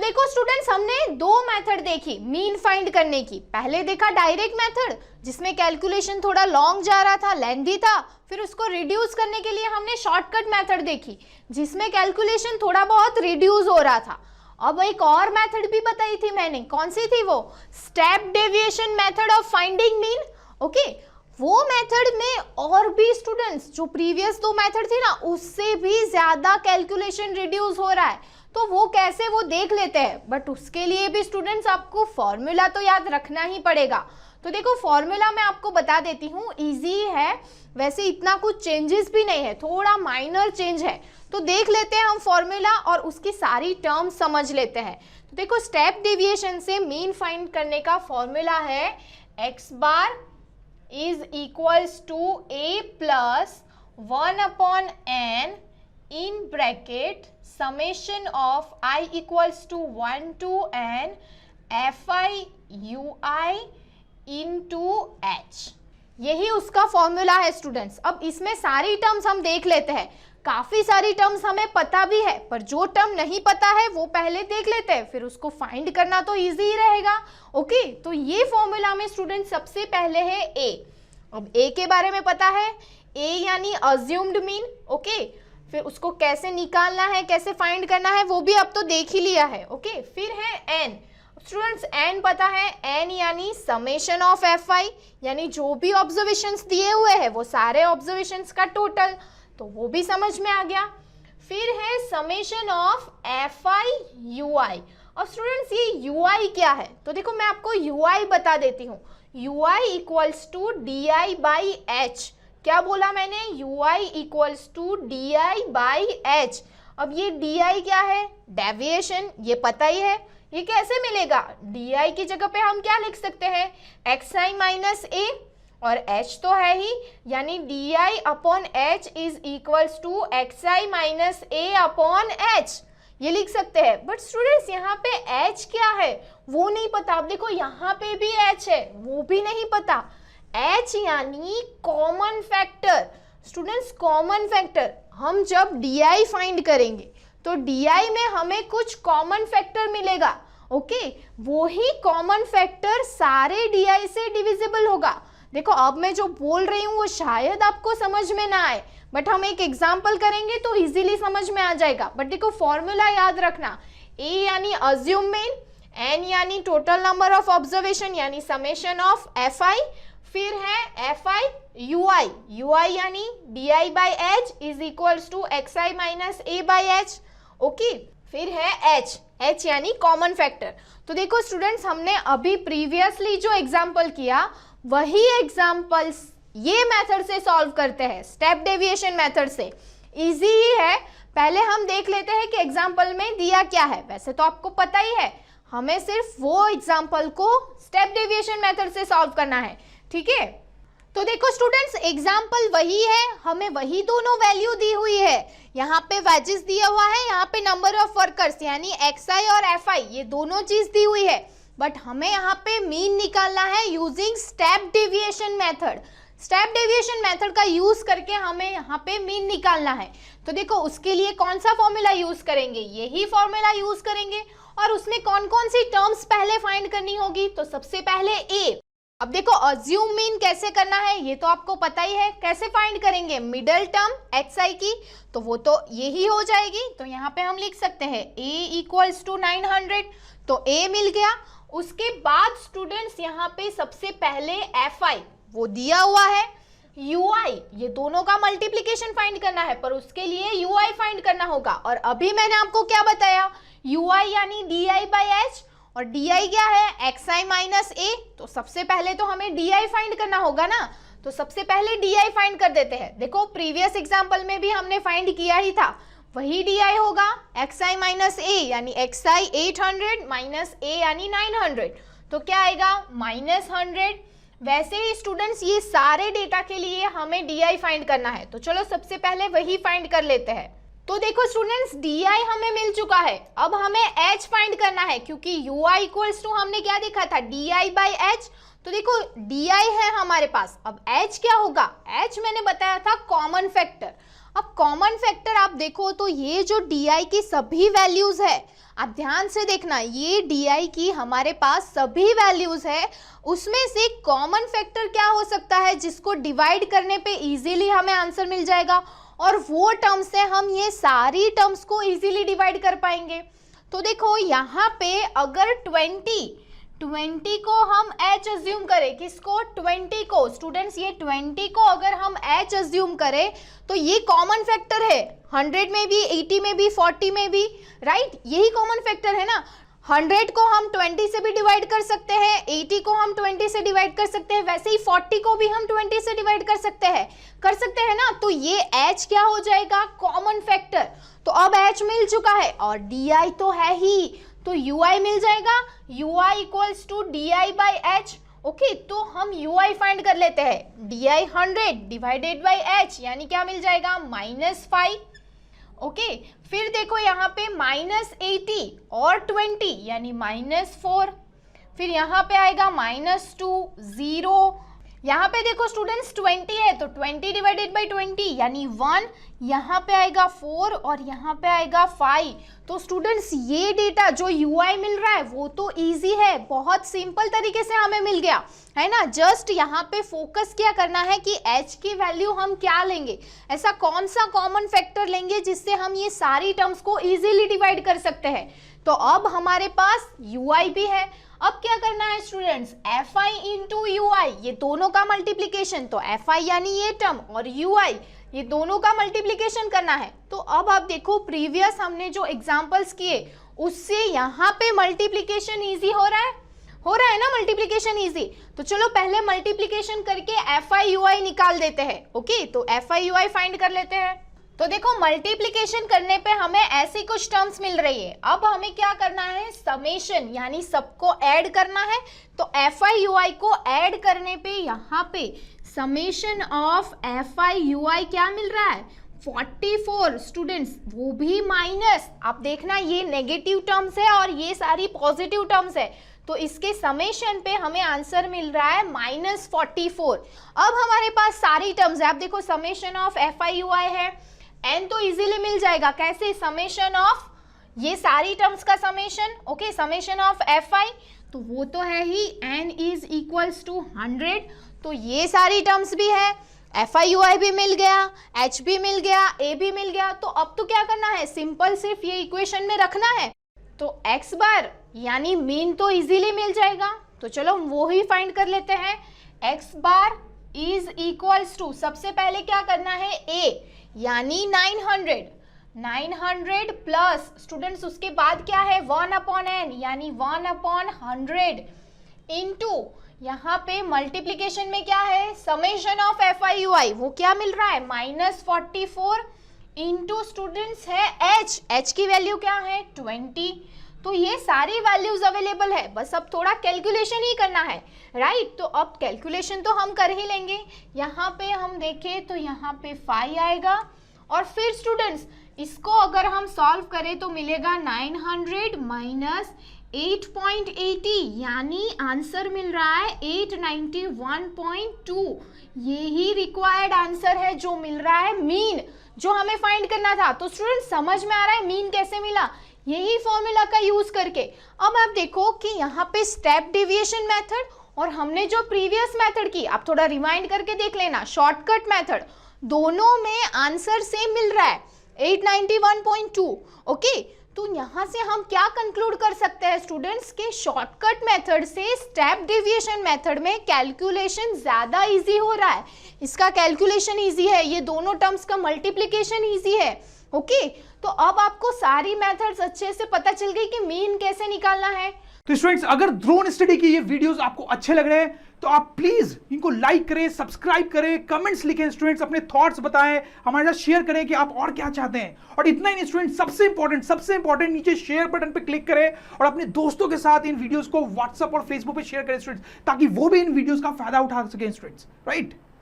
देखो स्टूडेंट्स, हमने दो मेथड देखी मीन फाइंड करने की। पहले देखा डायरेक्ट मेथड जिसमें कैलकुलेशन थोड़ा लॉन्ग जा रहा था, लेंथी था। फिर उसको रिड्यूस करने के लिए हमने शॉर्टकट मेथड देखी जिसमें कैलकुलेशन थोड़ा बहुत रिड्यूस हो रहा था। अब एक और मेथड भी बताई थी मैंने, कौन सी थी वो? Step deviation method of finding mean. Okay, वो मेथड में और भी स्टूडेंट्स जो प्रीवियस दो मेथड थी ना उससे भी ज्यादा कैलकुलेशन रिड्यूस हो रहा है। तो वो कैसे, वो देख लेते हैं। बट उसके लिए भी स्टूडेंट्स आपको फॉर्मूला तो याद रखना ही पड़ेगा। तो देखो फॉर्मूला मैं आपको बता देती हूँ, इजी है, वैसे इतना कुछ चेंजेस भी नहीं है, थोड़ा माइनर चेंज है। तो देख लेते हैं हम फॉर्मूला और उसकी सारी टर्म्स समझ लेते हैं। तो देखो स्टेप डेविएशन से मीन फाइंड करने का फॉर्मूला है x bar is equals to a प्लस 1/n in bracket summation of I equals to 1 to n fi ui into h। यही उसका फॉर्मूला है स्टूडेंट्स। अब इसमें सारी टर्म्स हम देख लेते हैं। काफी सारी टर्म्स हमें पता भी है, पर जो टर्म नहीं पता है वो पहले देख लेते हैं, फिर उसको फाइंड करना तो इजी ही रहेगा। ओके, तो ये फॉर्मूला में स्टूडेंट सबसे पहले है a। अब a के बारे में पता है, a यानी अज्यूम्ड मीन। ओके, फिर उसको कैसे निकालना है, कैसे फाइंड करना है वो भी अब तो देख ही लिया है। ओके, फिर है n। स्टूडेंट्स n पता है, n यानी समेशन ऑफ fi, यानी जो भी ऑब्जर्वेशंस दिए हुए हैं वो सारे ऑब्जर्वेशंस का टोटल, तो वो भी समझ में आ गया। फिर है समेशन ऑफ fi ui। और स्टूडेंट्स ये ui क्या है? तो देखो मैं आपको ui बता देती हूँ। ui equals to di by h। क्या बोला मैंने? ui equals to di by h। अब ये di क्या है? डेविएशन, ये पता ही है। ये कैसे मिलेगा? di की जगह पे हम क्या लिख सकते हैं? xi माइनस a, और h तो है ही, यानी di upon h is equals to xi minus a upon h, ये लिख सकते हैं। बट स्टूडेंट्स यहाँ पे h क्या है वो नहीं पता। अब देखो यहाँ पे भी h है, वो भी नहीं पता। h यानी common factor. Students common factor, हम जब di फाइंड करेंगे तो di में हमें कुछ कॉमन फैक्टर मिलेगा। ओके, वो ही कॉमन फैक्टर सारे di से डिविजिबल होगा। देखो अब मैं जो बोल रही हूँ वो शायद आपको समझ में ना आए, बट हम एक एग्जाम्पल करेंगे तो इजीली समझ में आ जाएगा। बट देखो फॉर्मूला याद रखना, a यानी अज्यूम मीन, n यानी टोटल नंबर ऑफ ऑब्जर्वेशन यानी समेशन ऑफ fi, फिर है fi ui, ui यानी di by h is equals to xi minus a by h। Okay, फिर है h, h यानी कॉमन फैक्टर। तो देखो स्टूडेंट्स, हमने अभी प्रीवियसली जो एग्जाम्पल किया वही एग्जाम्पल्स ये मेथड से सॉल्व करते हैं, स्टेप डेविएशन मेथड से। इजी ही है। पहले हम देख लेते हैं कि एग्जाम्पल में दिया क्या है। वैसे तो आपको पता ही है, हमें सिर्फ वो एग्जाम्पल को स्टेप डेविएशन मेथड से सॉल्व करना है। ठीक है, तो देखो स्टूडेंट्स एग्जाम्पल वही है, हमें वही दोनों वैल्यू दी हुई है। यहाँ पे वेजेस दिया हुआ है, यहाँ पे नंबर ऑफ वर्कर्स यानी xi और fi, ये दोनों चीज दी हुई है। बट हमें यहाँ पे मीन निकालना है using step deviation method. Step deviation method का यूज करके हमें यहाँ पे मीन निकालना है। तो देखो उसके लिए कौन सा फॉर्मूला यूज करेंगे? यही फॉर्मूला यूज करेंगे। और उसमें कौन कौन सी टर्म्स पहले फाइंड करनी होगी? तो सबसे पहले a। अब देखो अज्यूम मीन कैसे करना है ये तो आपको पता ही है। कैसे फाइंड करेंगे? मिडल टर्म xi की, तो वो तो यही हो जाएगी। तो यहाँ पे हम लिख सकते हैं a इक्वल्स टू 900, तो a मिल गया। उसके बाद स्टूडेंट्स यहाँ पे सबसे पहले fi वो दिया हुआ है, ui ये दोनों का मल्टीप्लिकेशन फाइंड करना है, पर उसके लिए ui फाइंड करना होगा। और अभी मैंने आपको क्या बताया? ui यानी di बाई h, और di क्या है? xi minus a। तो सबसे पहले तो हमें di फाइंड करना होगा ना, तो सबसे पहले di फाइंड कर देते हैं। देखो प्रीवियस एग्जाम्पल में भी हमने फाइंड किया ही था, वही di होगा। xi माइनस a यानी xi 800 माइनस a यानी 900, तो क्या आएगा? माइनस 100। वैसे ही स्टूडेंट्स ये सारे डेटा के लिए हमें di फाइंड करना है, तो चलो सबसे पहले वही फाइंड कर लेते हैं। तो देखो स्टूडेंट्स, डी आई हमें मिल चुका है, अब हमें एच फाइंड करना है, क्योंकि यू आई इक्वल्स टू हमने क्या देखा था, डी आई बाई एच। तो देखो डी आई है हमारे पास, अब एच क्या होगा, एच मैंने बताया था कॉमन फैक्टर। अब कॉमन फैक्टर आप देखो तो ये जो डी आई की सभी वैल्यूज है, आप ध्यान से देखना, ये डी आई की हमारे पास सभी वैल्यूज है, उसमें से कॉमन फैक्टर क्या हो सकता है जिसको डिवाइड करने पे इजीली हमें आंसर मिल जाएगा, और वो टर्म्स से हम ये सारी टर्म्स को इजीली डिवाइड कर पाएंगे। तो देखो यहाँ पे अगर 20 को हम h अज्यूम करें, किसको, 20 को, स्टूडेंट्स ये 20 को अगर हम h अज्यूम करें तो ये कॉमन फैक्टर है, 100 में भी, 80 में भी, 40 में भी, राइट, यही कॉमन फैक्टर है ना। 100 को हम 20 से भी डिवाइड कर सकते हैं, 80 को हम 20 से डिवाइड कर सकते हैं, वैसे ही 40 को भी हम 20 से डिवाइड कर सकते हैं ना। तो ये h क्या हो जाएगा, कॉमन फैक्टर। तो अब h मिल चुका है और di तो है ही, तो ui मिल जाएगा, ui equals to D I by H. Okay, तो हम ui फाइंड कर लेते हैं, D I 100 divided by h, यानी क्या मिल जाएगा, -5। ओके, फिर देखो यहाँ पे -80 और 20 यानी -4, फिर यहाँ पे आएगा -2, 0, यहाँ पे देखो स्टूडेंट्स 20 है तो 20 डिवाइडेड बाई 20 यानी 1, यहाँ पे आएगा 4 और यहाँ पे आएगा 5। तो स्टूडेंट्स ये डेटा जो ui मिल रहा है वो तो इजी है, बहुत सिंपल तरीके से हमें मिल गया है ना। जस्ट यहाँ पे फोकस क्या करना है कि h की वैल्यू हम क्या लेंगे, ऐसा कौन सा कॉमन फैक्टर लेंगे जिससे हम ये सारी टर्म्स को इजीली डिवाइड कर सकते हैं। तो अब हमारे पास ui भी है, अब क्या करना है स्टूडेंट्स, fi इंटू ui, ये दोनों का मल्टीप्लीकेशन, तो fi यानी ये टर्म और ui ये दोनों का मल्टीप्लीकेशन करना है। तो अब आप देखो प्रीवियस हमने जो एग्जांपल्स किए उससे यहाँ पे मल्टीप्लीकेशन इजी हो रहा है ना, मल्टीप्लीकेशन इजी। तो चलो पहले मल्टीप्लीकेशन करके fi ui निकाल देते हैं। ओके, तो fi ui फाइंड कर लेते हैं। तो देखो मल्टीप्लिकेशन करने पे हमें ऐसी कुछ टर्म्स मिल रही है, अब हमें क्या करना है, समेशन यानी सबको ऐड करना है। तो fi ui को ऐड करने पे यहाँ पे समेशन ऑफ fi ui क्या मिल रहा है, 44 स्टूडेंट्स, वो भी माइनस, आप देखना ये नेगेटिव टर्म्स है और ये सारी पॉजिटिव टर्म्स है, तो इसके समेशन पे हमें आंसर मिल रहा है -44। अब हमारे पास सारी टर्म्स है, आप देखो समेशन ऑफ fi ui है, n तो इजीली मिल जाएगा, कैसे, समेशन ऑफ ये सारी टर्म्स का summation, okay, summation of fi, तो वो तो है ही, n इज इक्वल्स टू 100, तो ये सारी टर्म्स भी है, fi ui भी मिल गया, h भी मिल गया, a भी मिल गया। तो अब तो क्या करना है, सिंपल सिर्फ ये इक्वेशन में रखना है, तो x बार यानी मीन तो इजीली मिल जाएगा, तो चलो वो ही फाइंड कर लेते हैं। x bar is equals to, सबसे पहले क्या करना है, a यानी 900 प्लस स्टूडेंट्स उसके बाद क्या है, 1/n यानी 1/100 इनटू यहाँ पे मल्टीप्लिकेशन में क्या है, समेशन ऑफ fi ui, वो क्या मिल रहा है, -44 इनटू स्टूडेंट्स है h की वैल्यू क्या है, 20। तो ये सारी वैल्यूज अवेलेबल है, बस अब थोड़ा कैलकुलेशन ही करना है, राइट। तो अब कैलकुलेशन तो हम कर ही लेंगे, यहाँ पे हम देखें तो यहाँ पे 5 आएगा, और फिर स्टूडेंट्स इसको अगर हम सॉल्व करें तो मिलेगा 900 माइनस 8.80 यानी आंसर मिल रहा है 891.2। यही रिक्वायर्ड आंसर है जो मिल रहा है मीन, जो हमें फाइंड करना था। तो स्टूडेंट समझ में आ रहा है मीन कैसे मिला, यही फॉर्मूला का यूज करके। अब आप देखो कि यहाँ पे स्टेप डेविएशन मेथड और हमने जो प्रीवियस मेथड की, आप थोड़ा रिमाइंड करके देख लेना, शॉर्टकट मेथड, दोनों में आंसर सेम मिल रहा है 891.2। ओके, तो यहाँ से हम क्या कंक्लूड कर सकते हैं स्टूडेंट्स के शॉर्टकट मेथड से स्टेप डेविएशन मेथड में कैलकुलेशन ज़्यादा इजी हो रहा है। इसका कैलकुलेशन इजी है, ये दोनों टर्म्स का मल्टीप्लिकेशन इजी है। ओके, तो अब आपको सारी मेथड्स अच्छे से पता चल गई कि मीन कैसे निकालना है। तो स्टूडेंट्स अगर ड्रोन स्टडी के ये वीडियोस आपको अच्छे लग रहे हैं तो आप प्लीज इनको लाइक करें, सब्सक्राइब करें, कमेंट्स लिखें, स्टूडेंट्स अपने थॉट्स बताएं, हमारे साथ शेयर करें कि आप और क्या चाहते हैं। और इतना ही नहीं स्टूडेंट्स, सबसे इंपॉर्टेंट नीचे शेयर बटन पे क्लिक करें और अपने दोस्तों के साथ इन वीडियोस को व्हाट्सएप और फेसबुक पे शेयर करें स्टूडेंट्स, ताकि वो भी इन वीडियोस का फायदा उठा सकें स्टूडेंट्स, राइट।